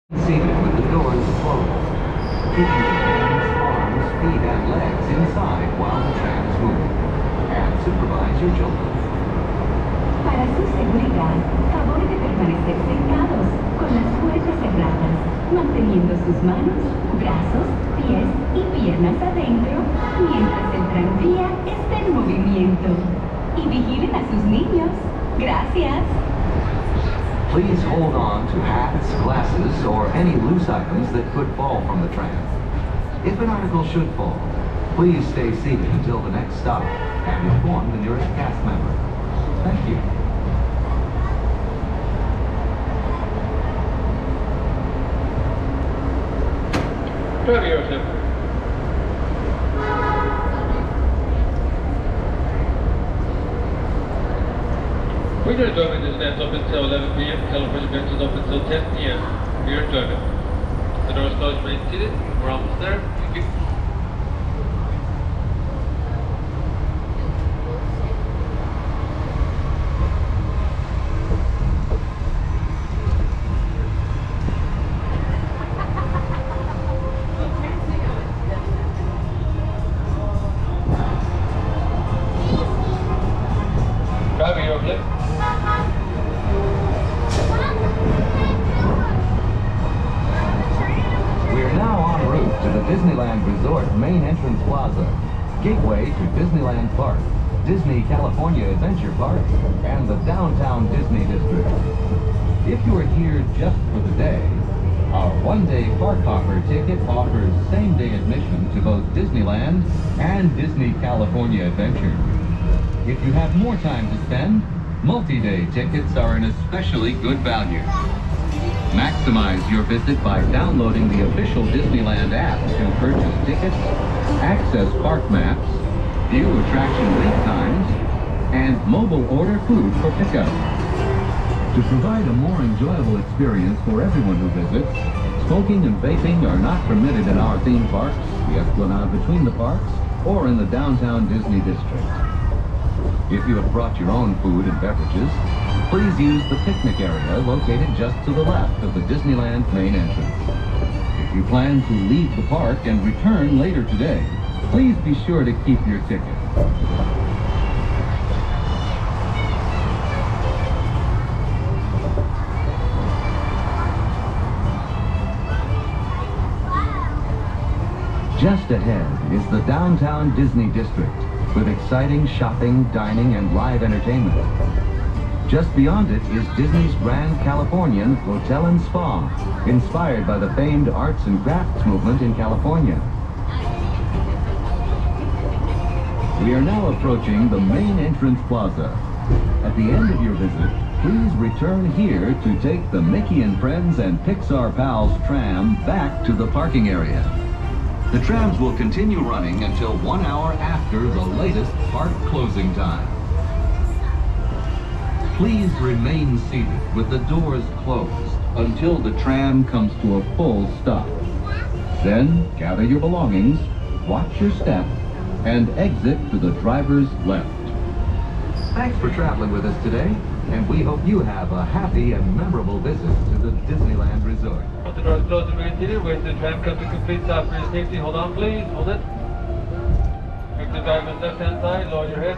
Seated with the doors closed. Keep your hands, arms, feet, and legs inside while the tram is moving. And supervise your children. Para su seguridad, favor de permanecer sentados, con las puertas cerradas, manteniendo sus manos, brazos, pies y piernas adentro, mientras el tranvía está en movimiento. Y vigilen a sus niños. Gracias. Please hold on to hats, glasses, or any loose items that could fall from the tram. If an article should fall, please stay seated until the next stop and inform the nearest cast member. Thank you. We're driving Disneyland up until 11 p.m. California benches up until 10 p.m. We're driving. The door's closed, remain seated. We're almost there. Thank you. Driving, you're okay? We're now en route to the Disneyland Resort main entrance plaza, gateway to Disneyland Park, Disney California Adventure Park, and the downtown Disney District. If you are here just for the day, our one-day Park Hopper ticket offers same-day admission to both Disneyland and Disney California Adventure. If you have more time to spend, multi-day tickets are an especially good value. Maximize your visit by downloading the official Disneyland app to purchase tickets, access park maps, view attraction lead times, and mobile order food for pickup. To provide a more enjoyable experience for everyone who visits, smoking and vaping are not permitted in our theme parks, the Esplanade between the parks, or in the downtown Disney District. If you have brought your own food and beverages, please use the picnic area located just to the left of the Disneyland main entrance. If you plan to leave the park and return later today, please be sure to keep your ticket. Just ahead is the downtown Disney District, with exciting shopping, dining, and live entertainment. Just beyond it is Disney's Grand Californian Hotel and Spa, inspired by the famed arts and crafts movement in California. We are now approaching the main entrance plaza. At the end of your visit, please return here to take the Mickey and Friends and Pixar Pals tram back to the parking area. The trams will continue running until 1 hour after the latest park closing time. Please remain seated with the doors closed until the tram comes to a full stop. Then gather your belongings, watch your step, and exit to the driver's left. Thanks for traveling with us today, and we hope you have a happy and memorable visit to the Disneyland Resort. The door's closed, remain seated. Wait till the tram comes to complete stop for your safety. Hold on, please. Hold it. Make the driver's left-hand side. Lower your head.